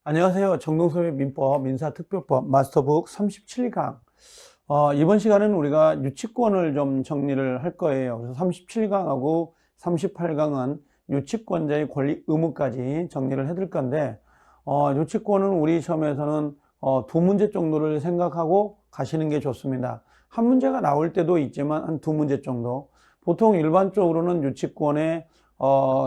안녕하세요. 정동섭의 민법, 민사특별법 마스터북 37강. 이번 시간은 우리가 유치권을 좀 정리를 할 거예요. 그래서 37강하고 38강은 유치권자의 권리 의무까지 정리를 해둘 건데, 유치권은 우리 시험에서는 두 문제 정도를 생각하고 가시는 게 좋습니다. 한 문제가 나올 때도 있지만 한 두 문제 정도. 보통 일반적으로는 유치권의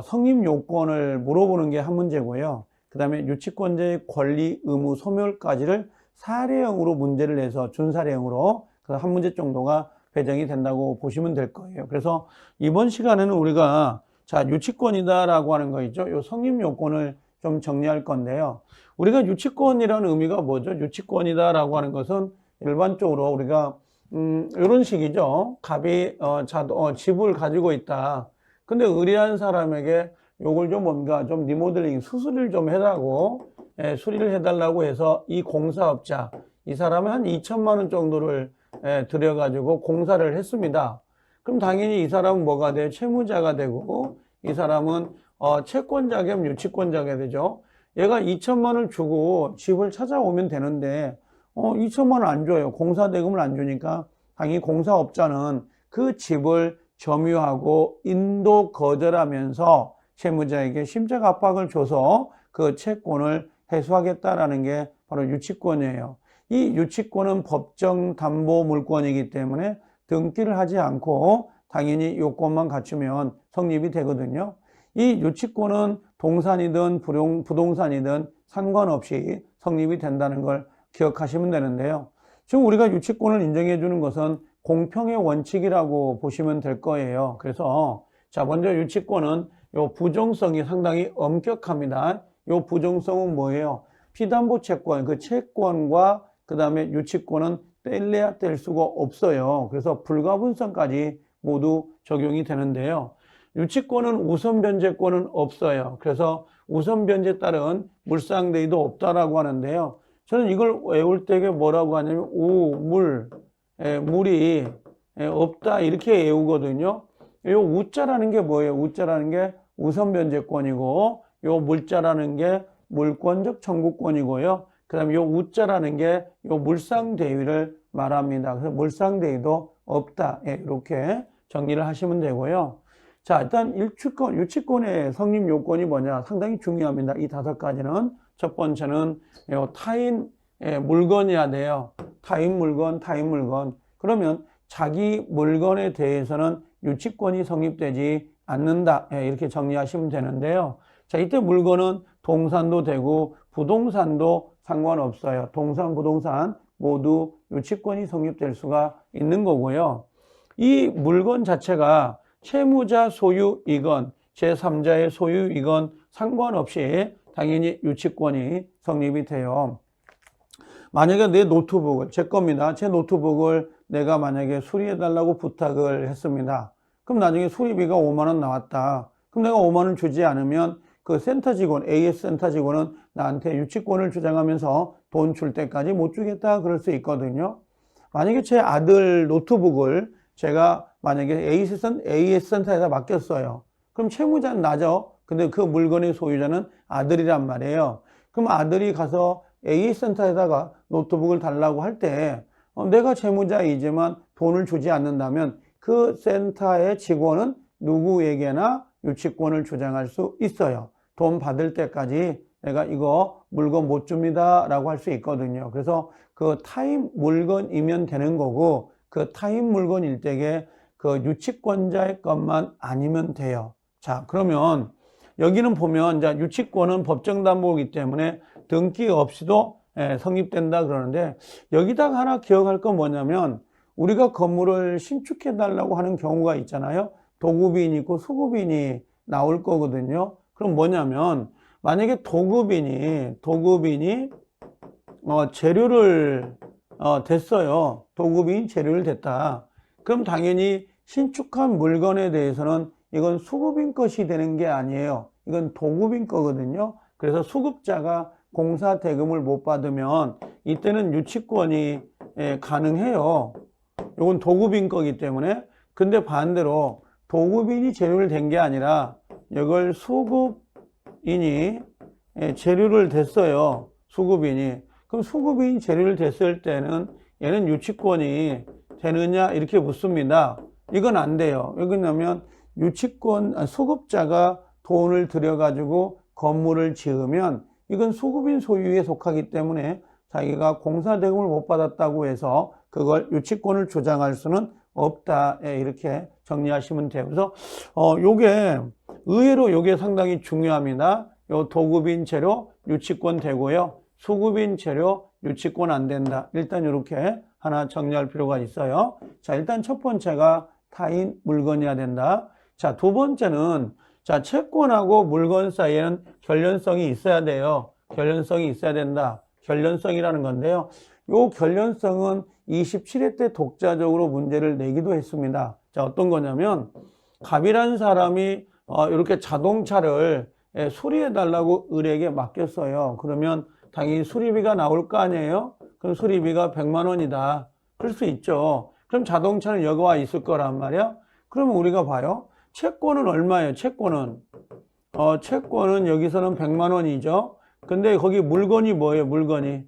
성립 요건을 물어보는 게 한 문제고요. 그 다음에 유치권자의 권리, 의무, 소멸까지를 사례형으로 문제를 내서 준사례형으로 한 문제 정도가 배정이 된다고 보시면 될 거예요. 그래서 이번 시간에는 우리가 유치권이다라고 하는 거 있죠. 요 성립 요건을 좀 정리할 건데요. 우리가 유치권이라는 의미가 뭐죠? 유치권이다라고 하는 것은 일반적으로 우리가 이런 식이죠. 갑이 집을 가지고 있다. 근데 의리한 사람에게 요걸 좀 뭔가 좀 리모델링 수리를 좀 해달라고 수리를 해달라고 해서 이 공사업자 이 사람은 한 2천만 원 정도를 들여가지고 공사를 했습니다. 그럼 당연히 이 사람은 뭐가 돼요? 채무자가 되고 이 사람은 채권자 겸 유치권자가 되죠. 얘가 2천만 원을 주고 집을 찾아오면 되는데 2천만 원 안 줘요. 공사 대금을 안 주니까 당연히 공사업자는 그 집을 점유하고 인도 거절하면서 채무자에게 심적 압박을 줘서 그 채권을 해소하겠다라는 게 바로 유치권이에요. 이 유치권은 법정 담보 물권이기 때문에 등기를 하지 않고 당연히 요건만 갖추면 성립이 되거든요. 이 유치권은 동산이든 부동산이든 상관없이 성립이 된다는 걸 기억하시면 되는데요. 지금 우리가 유치권을 인정해 주는 것은 공평의 원칙이라고 보시면 될 거예요. 그래서 먼저 유치권은 요 부정성이 상당히 엄격합니다. 요 부정성은 뭐예요? 피담보 채권, 그 채권과 그 다음에 유치권은 뗄래야 뗄 수가 없어요. 그래서 불가분성까지 모두 적용이 되는데요. 유치권은 우선 변제권은 없어요. 그래서 우선 변제에 따른 물상대위도 없다라고 하는데요. 저는 이걸 외울 때 뭐라고 하냐면 물이 없다 이렇게 외우거든요. 요 우자라는 게 뭐예요? 우자라는 게 우선 변제권이고 요 물자라는 게 물권적 청구권이고요. 그 다음에 요 우자라는 게 요 물상대위를 말합니다. 그래서 물상대위도 없다. 이렇게 정리를 하시면 되고요. 일단 유치권의 성립 요건이 뭐냐? 상당히 중요합니다. 이 5가지는. 첫 번째는 타인 물건이어야 돼요. 타인 물건. 그러면 자기 물건에 대해서는 유치권이 성립되지 않는다. 이렇게 정리하시면 되는데요. 이때 물건은 동산도 되고 부동산도 상관없어요. 동산, 부동산 모두 유치권이 성립될 수가 있는 거고요. 이 물건 자체가 채무자 소유이건 제3자의 소유이건 상관없이 당연히 유치권이 성립이 돼요. 만약에 내 노트북을, 제 겁니다. 제 노트북을 내가 만약에 수리해달라고 부탁을 했습니다. 그럼 나중에 수리비가 5만 원 나왔다. 그럼 내가 5만 원 주지 않으면 그 센터 직원, AS 센터 직원은 나한테 유치권을 주장하면서 돈 줄 때까지 못 주겠다 그럴 수 있거든요. 만약에 제 아들 노트북을 제가 만약에 AS 센터에다 맡겼어요. 그럼 채무자는 나죠. 근데 그 물건의 소유자는 아들이란 말이에요. 그럼 아들이 가서 AS 센터에다가 노트북을 달라고 할 때 내가 채무자이지만 돈을 주지 않는다면 그 센터의 직원은 누구에게나 유치권을 주장할 수 있어요. 돈 받을 때까지 내가 이거 물건 못 줍니다 라고 할 수 있거든요. 그래서 그 타인 물건이면 되는 거고 그 타인 물건일 때에 그 유치권자의 것만 아니면 돼요. 그러면 여기는 보면 유치권은 법정담보이기 때문에 등기 없이도 성립된다 그러는데 여기다가 하나 기억할 건 뭐냐면 우리가 건물을 신축해 달라고 하는 경우가 있잖아요. 도급인이 있고 수급인이 나올 거거든요. 그럼 뭐냐면 만약에 도급인이 재료를 됐어요. 도급인이 재료를 됐다. 그럼 당연히 신축한 물건에 대해서는 이건 수급인 것이 되는 게 아니에요. 이건 도급인 거거든요. 그래서 수급자가 공사 대금을 못 받으면 이때는 유치권이 가능해요. 이건 도급인 거기 때문에. 근데 반대로 도급인이 재료를 된 게 아니라 이걸 수급인이 재료를 댔어요. 수급인이. 그럼 수급인이 재료를 댔을 때는 얘는 유치권이 되느냐 이렇게 묻습니다. 이건 안 돼요. 왜 그러냐면 수급자가 돈을 들여가지고 건물을 지으면 이건 수급인 소유에 속하기 때문에 자기가 공사대금을 못 받았다고 해서 그걸 유치권을 주장할 수는 없다. 이렇게 정리하시면 돼요. 그래서 요게 의외로 요게 상당히 중요합니다. 요 도급인 재료 유치권 되고요. 수급인 재료 유치권 안 된다. 일단 이렇게 하나 정리할 필요가 있어요. 자, 일단 첫 번째가 타인 물건이어야 된다. 자, 두 번째는 자, 채권하고 물건 사이에는 결련성이 있어야 돼요. 결련성이 있어야 된다. 결련성이라는 건데요. 요 결련성은 27회 때 독자적으로 문제를 내기도 했습니다. 자, 어떤 거냐면 갑이라는 사람이 이렇게 자동차를 수리해 달라고 을에게 맡겼어요. 그러면 당연히 수리비가 나올 거 아니에요? 그럼 수리비가 100만 원이다. 그럴 수 있죠. 그럼 자동차는 여기와 있을 거란 말이야. 그러면 우리가 봐요. 채권은 얼마예요? 채권은 여기서는 100만 원이죠. 근데 거기 물건이 뭐예요? 물건이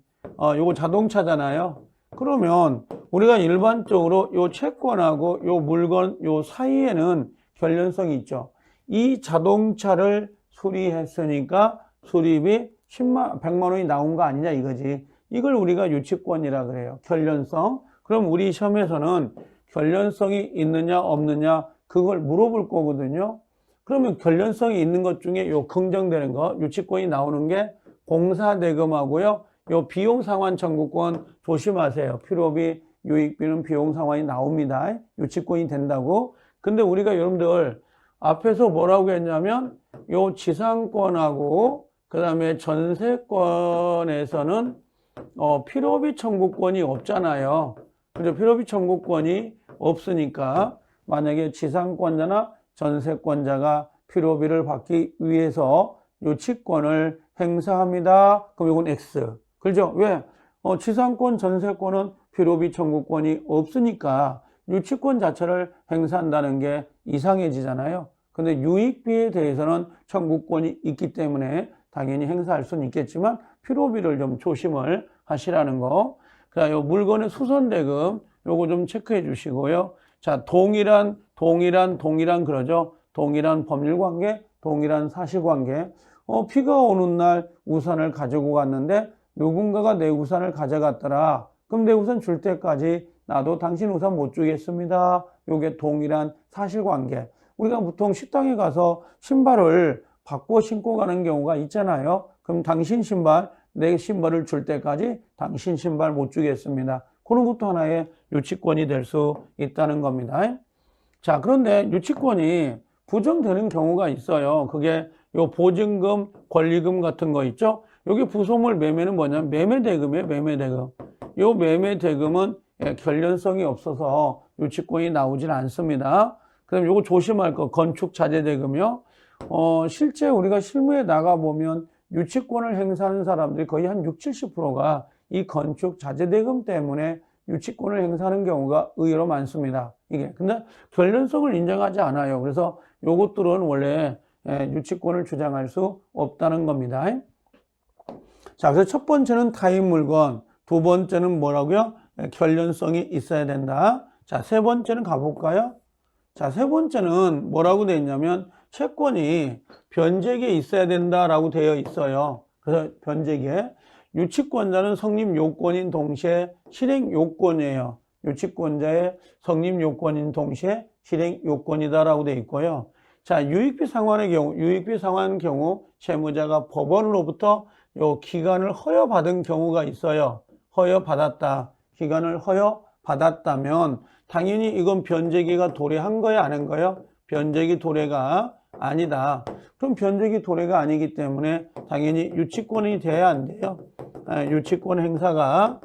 요거 자동차잖아요. 그러면 우리가 일반적으로 요 채권하고 요 물건 요 사이에는 결련성이 있죠. 이 자동차를 수리했으니까 수리비 100만 원이 나온 거 아니냐 이거지. 이걸 우리가 유치권이라 그래요. 결련성. 그럼 우리 시험에서는 결련성이 있느냐 없느냐 그걸 물어볼 거거든요. 그러면 결련성이 있는 것 중에 요 긍정되는 거 유치권이 나오는 게 공사대금하고요. 요 비용상환 청구권 조심하세요. 필요비, 유익비는 비용상환이 나옵니다. 유치권이 된다고. 근데 우리가 여러분들 앞에서 뭐라고 했냐면 요 지상권하고 그 다음에 전세권에서는 필요비 청구권이 없잖아요. 그죠? 필요비 청구권이 없으니까 만약에 지상권자나 전세권자가 필요비를 받기 위해서 유치권을 행사합니다. 그럼 이건 X. 그죠? 왜? 지상권, 전세권은 필요비 청구권이 없으니까 유치권 자체를 행사한다는 게 이상해지잖아요. 근데 유익비에 대해서는 청구권이 있기 때문에 당연히 행사할 수는 있겠지만 필요비를 좀 조심을 하시라는 거. 자, 요 물건의 수선대금 요거 좀 체크해 주시고요. 자, 동일한 그러죠. 동일한 법률관계, 동일한 사실관계. 비가 오는 날 우산을 가지고 갔는데 누군가가 내 우산을 가져갔더라. 그럼 내 우산 줄 때까지 나도 당신 우산 못 주겠습니다. 요게 동일한 사실관계. 우리가 보통 식당에 가서 신발을 바꿔 신고 가는 경우가 있잖아요. 그럼 당신 신발, 내 신발을 줄 때까지 당신 신발 못 주겠습니다. 그런 것도 하나의 유치권이 될 수 있다는 겁니다. 자, 그런데 유치권이 부정되는 경우가 있어요. 그게 요 보증금, 권리금 같은 거 있죠? 여기 부속물 매매는 뭐냐면 매매대금이에요, 매매대금. 요 매매대금은 결련성이 없어서 유치권이 나오질 않습니다. 그다음 요거 조심할 거, 건축자재대금이요. 실제 우리가 실무에 나가보면 유치권을 행사하는 사람들이 거의 한 60, 70%가 이 건축자재대금 때문에 유치권을 행사하는 경우가 의외로 많습니다. 이게. 근데 결련성을 인정하지 않아요. 그래서 요것들은 원래 유치권을 주장할 수 없다는 겁니다. 자, 그래서 첫 번째는 타인 물건, 두 번째는 뭐라고요? 결련성이 있어야 된다. 자, 세 번째는 가볼까요? 자, 세 번째는 뭐라고 되어 있냐면 채권이 변제기에 있어야 된다라고 되어 있어요. 그래서 변제기에 유치권자는 성립 요건인 동시에 실행 요건이에요. 유치권자의 성립 요건인 동시에 실행 요건이다라고 되어 있고요. 자, 유익비 상환의 경우 채무자가 법원으로부터 요 기간을 허여받은 경우가 있어요. 허여받았다. 기간을 허여받았다면 당연히 이건 변제기가 도래한 거야, 안 한 거예요? 변제기 도래가 아니다. 그럼 변제기 도래가 아니기 때문에 당연히 유치권이 돼야 안 돼요. 유치권 행사가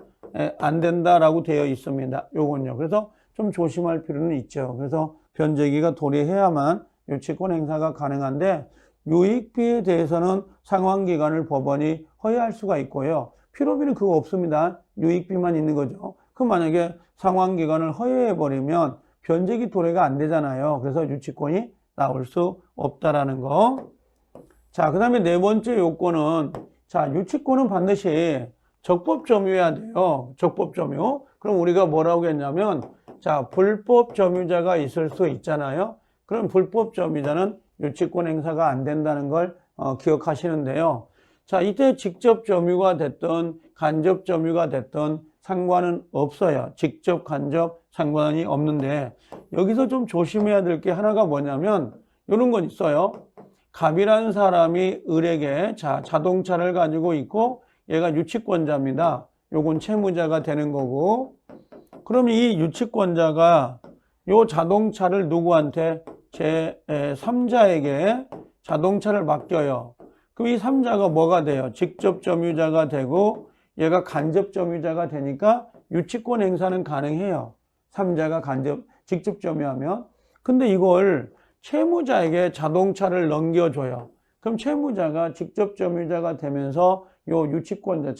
안 된다라고 되어 있습니다. 요건요. 그래서 좀 조심할 필요는 있죠. 그래서 변제기가 도래해야만 유치권 행사가 가능한데 유익비에 대해서는 상환기간을 법원이 허여할 수가 있고요. 필요비는 그거 없습니다. 유익비만 있는 거죠. 그럼 만약에 상환기간을 허여해버리면 변제기 도래가 안 되잖아요. 그래서 유치권이 나올 수 없다라는 거. 자, 그 다음에 네 번째 요건은, 자, 유치권은 반드시 적법점유해야 돼요. 적법점유. 그럼 우리가 뭐라고 했냐면, 자, 불법점유자가 있을 수 있잖아요. 그럼 불법점유자는 유치권 행사가 안 된다는 걸 기억하시는데요. 자, 이때 직접 점유가 됐든 간접 점유가 됐든 상관은 없어요. 직접, 간접 상관이 없는데, 여기서 좀 조심해야 될 게 하나가 뭐냐면, 이런 건 있어요. 갑이라는 사람이 을에게 자동차를 가지고 있고 얘가 유치권자입니다. 요건 채무자가 되는 거고, 그럼 이 유치권자가 요 자동차를 누구한테 제3자에게 자동차를 맡겨요. 그럼 이 3자가 뭐가 돼요? 직접 점유자가 되고 얘가 간접 점유자가 되니까 유치권 행사는 가능해요. 3자가 직접 점유하면. 근데 이걸 채무자에게 자동차를 넘겨줘요. 그럼 채무자가 직접 점유자가 되면서 요 유치권자,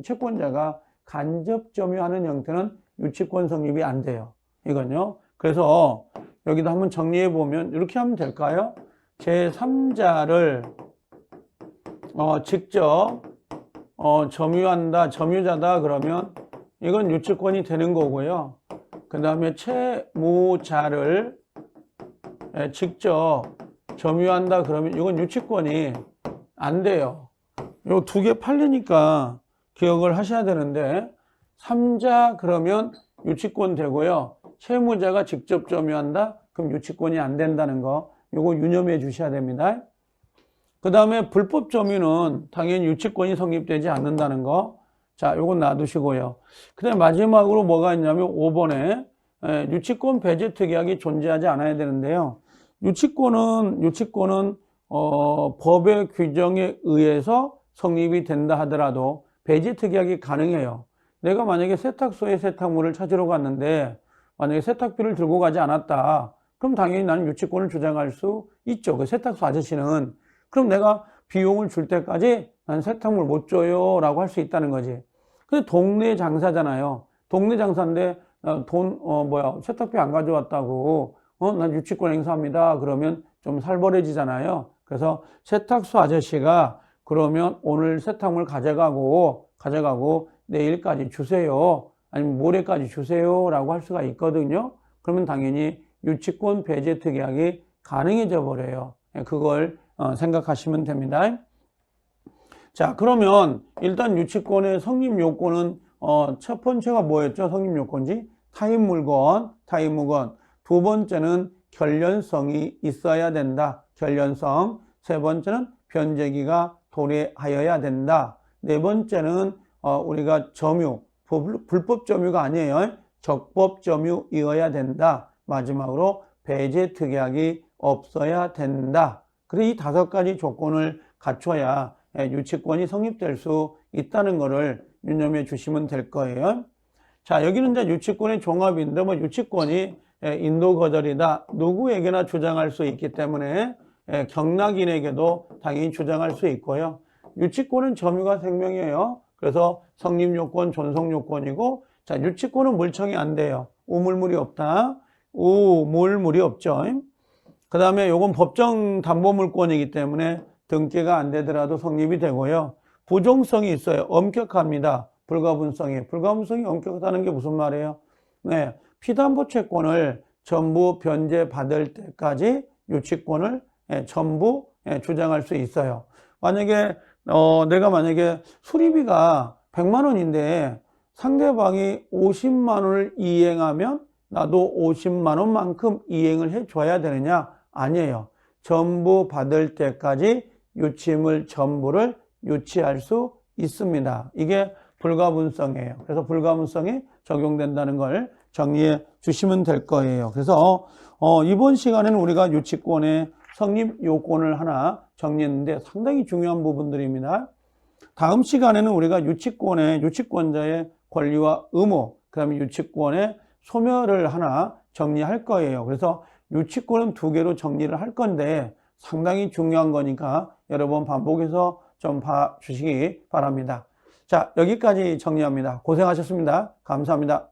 채권자가 간접 점유하는 형태는 유치권 성립이 안 돼요. 이건요. 그래서 여기도 한번 정리해 보면 이렇게 하면 될까요? 제3자를 직접 점유한다, 점유자다 그러면 이건 유치권이 되는 거고요. 그 다음에 채무자를 직접 점유한다 그러면 이건 유치권이 안 돼요. 요 두 개 팔리니까 기억을 하셔야 되는데 3자 그러면 유치권 되고요. 채무자가 직접 점유한다? 그럼 유치권이 안 된다는 거 요거 유념해 주셔야 됩니다. 그 다음에 불법 점유는 당연히 유치권이 성립되지 않는다는 거. 자, 요건 놔두시고요. 그 다음에 마지막으로 뭐가 있냐면 5번에 유치권 배제 특약이 존재하지 않아야 되는데요. 유치권은 법의 규정에 의해서 성립이 된다 하더라도 배제 특약이 가능해요. 내가 만약에 세탁소에 세탁물을 찾으러 갔는데 만약에 세탁비를 들고 가지 않았다. 그럼 당연히 나는 유치권을 주장할 수 있죠. 그 세탁소 아저씨는. 그럼 내가 비용을 줄 때까지 난 세탁물 못 줘요 라고 할 수 있다는 거지. 근데 동네 장사잖아요. 동네 장사인데 세탁비 안 가져왔다고 난 유치권 행사합니다. 그러면 좀 살벌해지잖아요. 그래서 세탁소 아저씨가 그러면 오늘 세탁물 가져가고 내일까지 주세요. 아니면 모레까지 주세요 라고 할 수가 있거든요. 그러면 당연히 유치권 배제 특약이 가능해져 버려요. 그걸 생각하시면 됩니다. 자, 그러면 일단 유치권의 성립 요건은 첫 번째가 뭐였죠? 성립 요건지 타인 물건. 두 번째는 결련성이 있어야 된다. 결련성. 세 번째는 변제기가 도래하여야 된다. 네 번째는 우리가 점유, 불법 점유가 아니에요. 적법 점유이어야 된다. 마지막으로 배제 특약이 없어야 된다. 그래서 이 5가지 조건을 갖춰야 유치권이 성립될 수 있다는 것을 유념해 주시면 될 거예요. 자, 여기는 이제 유치권의 종합인데 유치권이 인도거절이다. 누구에게나 주장할 수 있기 때문에 경락인에게도 당연히 주장할 수 있고요. 유치권은 점유가 생명이에요. 그래서 성립요건, 존속요건이고, 자, 유치권은 물청이 안 돼요. 우물물이 없다. 우물물이 없죠. 그 다음에 요건 법정 담보물권이기 때문에 등기가 안 되더라도 성립이 되고요. 부종성이 있어요. 엄격합니다. 불가분성이 엄격하다는 게 무슨 말이에요? 네. 피담보 채권을 전부 변제받을 때까지 유치권을 전부 주장할 수 있어요. 내가 만약에 수리비가 100만 원인데 상대방이 50만 원을 이행하면 나도 50만 원만큼 이행을 해줘야 되느냐? 아니에요. 전부 받을 때까지 유치물 전부를 유치할 수 있습니다. 이게 불가분성이에요. 그래서 불가분성이 적용된다는 걸 정리해 주시면 될 거예요. 그래서 이번 시간에는 우리가 유치권의 성립 요건을 하나 정리했는데 상당히 중요한 부분들입니다. 다음 시간에는 우리가 유치권자의 권리와 의무, 그 다음에 유치권의 소멸을 하나 정리할 거예요. 그래서 유치권은 2개로 정리를 할 건데 상당히 중요한 거니까 여러 번 반복해서 좀 봐주시기 바랍니다. 자, 여기까지 정리합니다. 고생하셨습니다. 감사합니다.